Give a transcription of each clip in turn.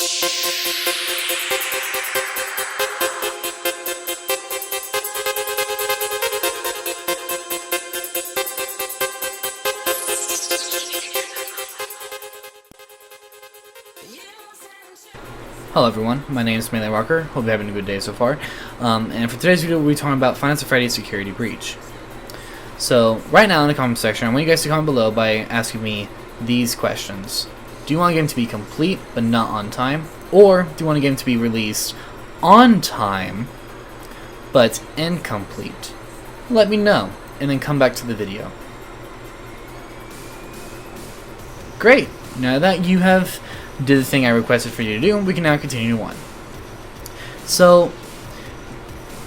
Hello everyone, my name is Melee Rocker. Hope you're having a good day so far. And for today's video, we'll be talking about Fnaf Security Breach. So, right now in the comment section, I want you guys to comment below by asking me these questions. Do you want a game to be complete, but not on time? Or do you want a game to be released on time, but incomplete? Let me know, and then come back to the video. Great! Now that you have did the thing I requested for you to do, we can now continue on. So,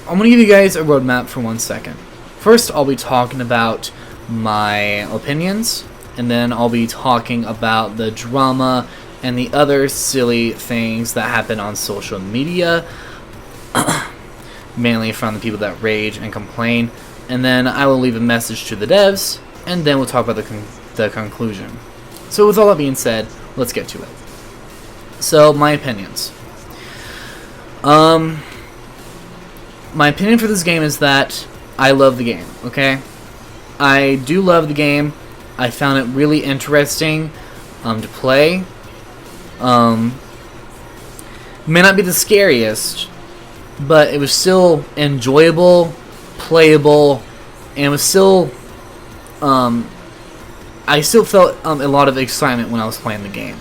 I'm going to give you guys a roadmap for 1 second. First, I'll be talking about my opinions, and then I'll be talking about the drama and the other silly things that happen on social media, mainly from the people that rage and complain, and then I will leave a message to the devs, and then we'll talk about the conclusion. So with all that being said, let's get to it. So, my opinions. My opinion for this game is that I love the game, okay? I do love the game. I found it really interesting to play. May not be the scariest, but it was still enjoyable, playable, and it was still, I still felt a lot of excitement when I was playing the game.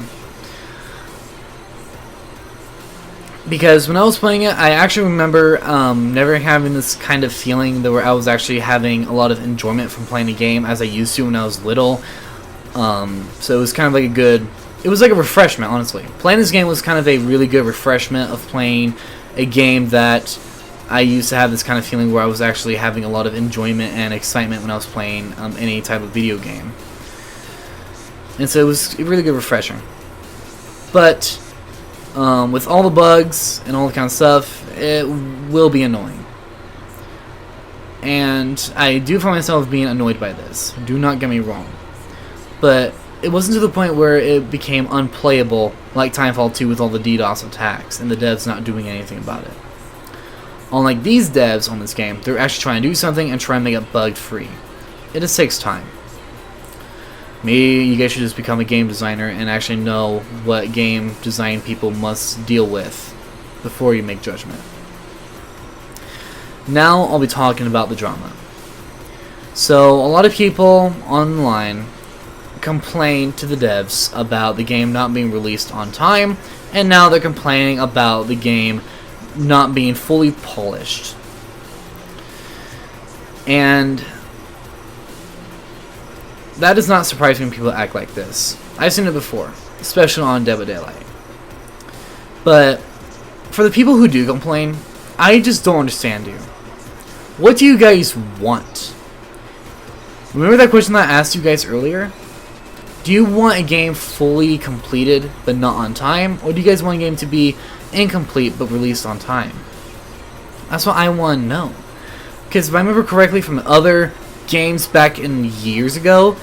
Because when I was playing it, I actually remember never having this kind of feeling where I was actually having a lot of enjoyment from playing the game as I used to when I was little. So it was kind of like it was like a refreshment, honestly. Playing this game was kind of a really good refreshment of playing a game that I used to have this kind of feeling where I was actually having a lot of enjoyment and excitement when I was playing any type of video game. And so it was a really good refresher. But with all the bugs and all the kind of stuff, it will be annoying. And I do find myself being annoyed by this. Do not get me wrong. But it wasn't to the point where it became unplayable like Timefall 2 with all the DDoS attacks and the devs not doing anything about it. Unlike these devs on this game, they're actually trying to do something and trying to make it bugged free. It just takes time. Maybe you guys should just become a game designer and actually know what game design people must deal with before you make judgment. Now I'll be talking about the drama. So a lot of people online complain to the devs about the game not being released on time, and now they're complaining about the game not being fully polished. And that does not surprise me when people act like this. I've seen it before, especially on Dead by Daylight. But for the people who do complain, I just don't understand you. What do you guys want? Remember that question that I asked you guys earlier? Do you want a game fully completed but not on time? Or do you guys want a game to be incomplete but released on time? That's what I want to know. Because if I remember correctly from other games back in years ago,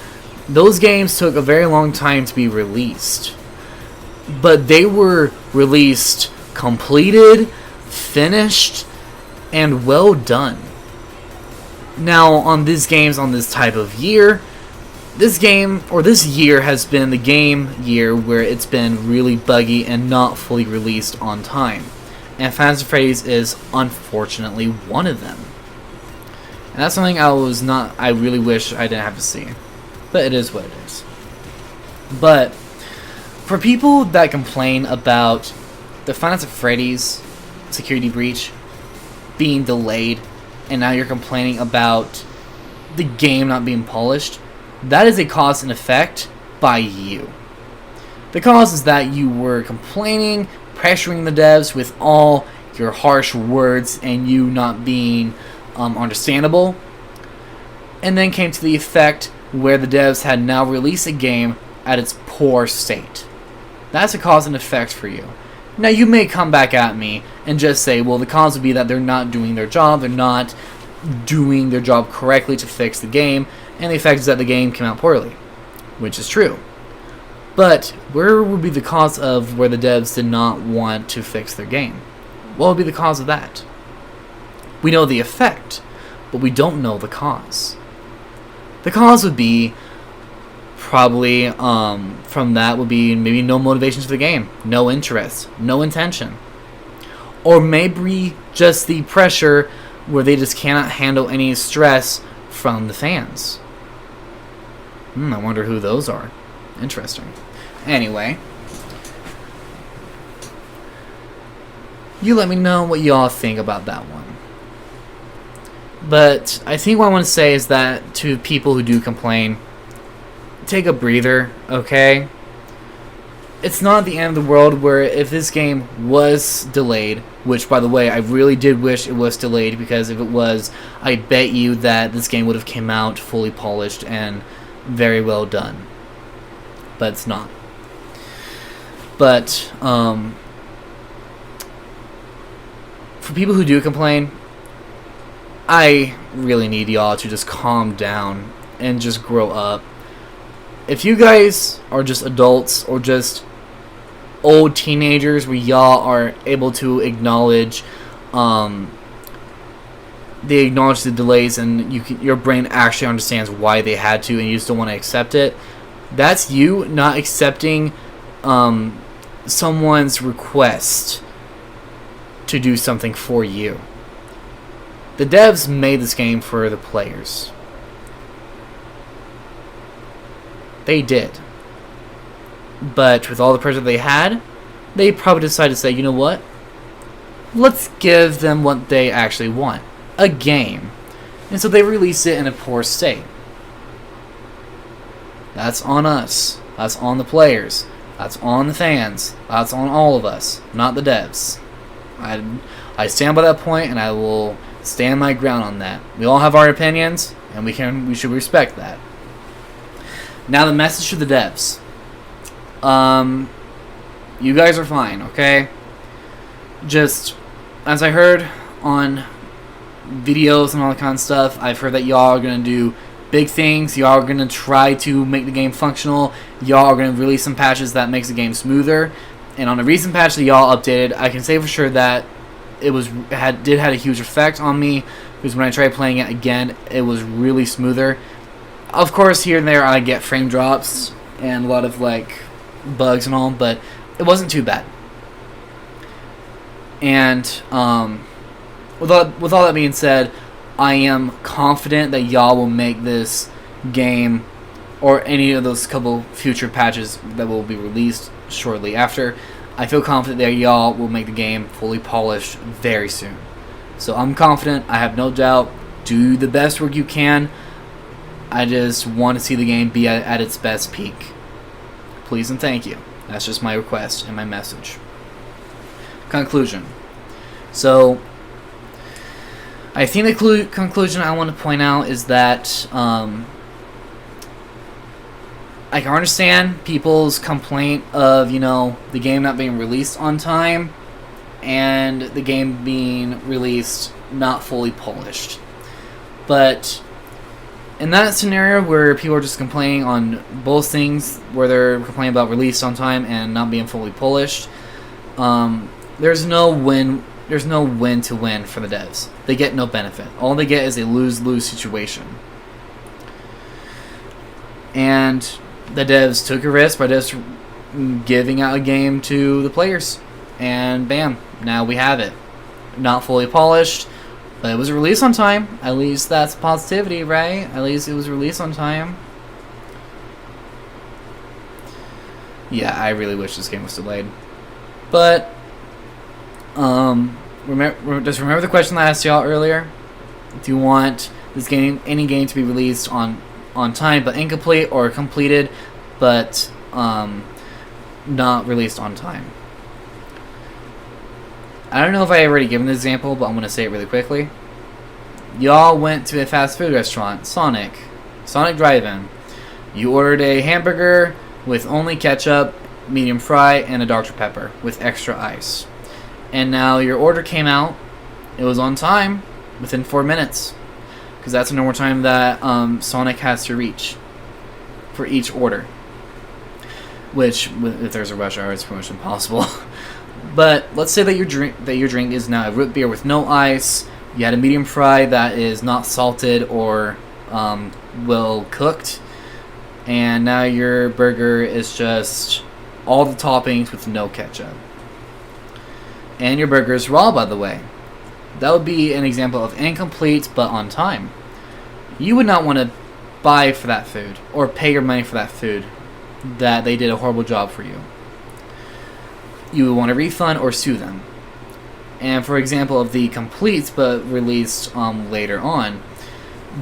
those games took a very long time to be released, but they were released completed, finished, and well done. Now on these games on this type of year, this year has been the game year where it's been really buggy and not fully released on time, and Fnaf Security is unfortunately one of them. And that's something I really wish I didn't have to see. But it is what it is. But for people that complain about the Fnaf Security Breach being delayed, and now you're complaining about the game not being polished, that is a cause and effect by you. The cause is that you were complaining, pressuring the devs with all your harsh words, and you not being understandable, and then came to the effect where the devs had now released a game at its poor state. That's a cause and effect for you. Now you may come back at me and just say, well, the cause would be that they're not doing their job, they're not doing their job correctly to fix the game, and the effect is that the game came out poorly, which is true. But where would be the cause of where the devs did not want to fix their game? What would be the cause of that? We know the effect, but we don't know the cause. The cause would be probably from that would be maybe no motivation to the game, no interest, no intention, or maybe just the pressure where they just cannot handle any stress from the fans. I wonder who those are. Interesting. Anyway, you let me know what y'all think about that one. But I think what I want to say is that to people who do complain, take a breather, okay? It's not the end of the world where if this game was delayed, which, by the way, I really did wish it was delayed, because if it was, I bet you that this game would have came out fully polished and very well done. But it's not. But, for people who do complain, I really need y'all to just calm down and just grow up. If you guys are just adults or just old teenagers where y'all are able to acknowledge the delays and your brain actually understands why they had to and you just don't want to accept it, that's you not accepting someone's request to do something for you. The devs made this game for the players. They did. But with all the pressure they had, they probably decided to say, you know what? Let's give them what they actually want. A game. And so they released it in a poor state. That's on us. That's on the players. That's on the fans. That's on all of us. Not the devs. I stand by that point, and I will stand my ground on that. We all have our opinions, and we should respect that. Now the message to the devs. You guys are fine, okay? Just, as I heard on videos and all that kind of stuff, I've heard that y'all are going to do big things. Y'all are going to try to make the game functional. Y'all are going to release some patches that makes the game smoother. And on the recent patch that y'all updated, I can say for sure that it had a huge effect on me, because when I tried playing it again, it was really smoother. Of course, here and there I get frame drops and a lot of like bugs and all, but it wasn't too bad. And with all that being said, I am confident that y'all will make this game, or any of those couple future patches that will be released shortly after, I feel confident that y'all will make the game fully polished very soon. So I'm confident, I have no doubt. Do the best work you can. I just want to see the game be at its best peak. Please and thank you. That's just my request and my message. Conclusion. So, I think the conclusion I want to point out is that I can understand people's complaint of, the game not being released on time and the game being released not fully polished. But in that scenario where people are just complaining on both things, where they're complaining about release on time and not being fully polished, there's no win to win for the devs. They get no benefit. All they get is a lose-lose situation. And the devs took a risk by just giving out a game to the players. And bam, now we have it. Not fully polished, but it was released on time. At least that's positivity, right? At least it was released on time. Yeah, I really wish this game was delayed. But, remember the question I asked y'all earlier? Do you want any game to be released on time but incomplete, or completed but not released on time? I don't know if I already given this example, but I'm going to say it really quickly. Y'all went to a fast food restaurant, Sonic Drive-In. You ordered a hamburger with only ketchup, medium fry, and a Dr. Pepper with extra ice. And now your order came out. It was on time, within 4 minutes, because that's the normal time that Sonic has to reach for each order. which if there's a rush hour, it's pretty much impossible. But let's say that your drink is now a root beer with no ice. You had a medium fry that is not salted or well cooked, and now your burger is just all the toppings with no ketchup. And your burger is raw, by the way. That would be an example of incomplete but on time. You would not want to buy for that food or pay your money for that food that they did a horrible job for you. You would want to refund or sue them. And for example of the complete but released later on,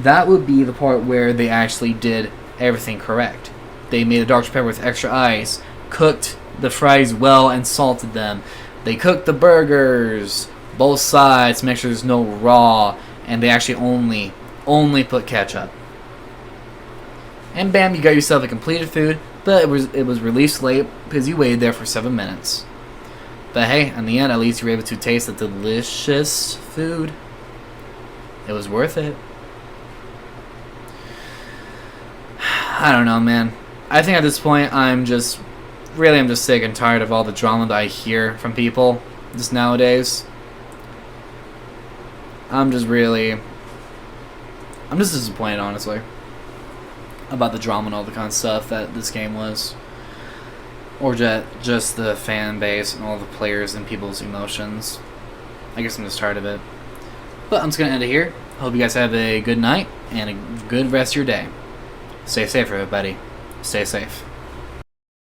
that would be the part where they actually did everything correct. They made a Dr. Pepper with extra ice, cooked the fries well and salted them. They cooked the burgers, both sides, to make sure there's no raw, and they actually only put ketchup. And bam, you got yourself a completed food, but it was released late because you waited there for 7 minutes. But hey, in the end, at least you were able to taste the delicious food. It was worth it. I don't know, man. I think at this point, I'm just sick and tired of all the drama that I hear from people just nowadays. I'm just disappointed, honestly, about the drama and all the kind of stuff that this game was. Or just the fan base and all the players and people's emotions. I guess I'm just tired of it. But I'm just going to end it here. Hope you guys have a good night and a good rest of your day. Stay safe, everybody. Stay safe.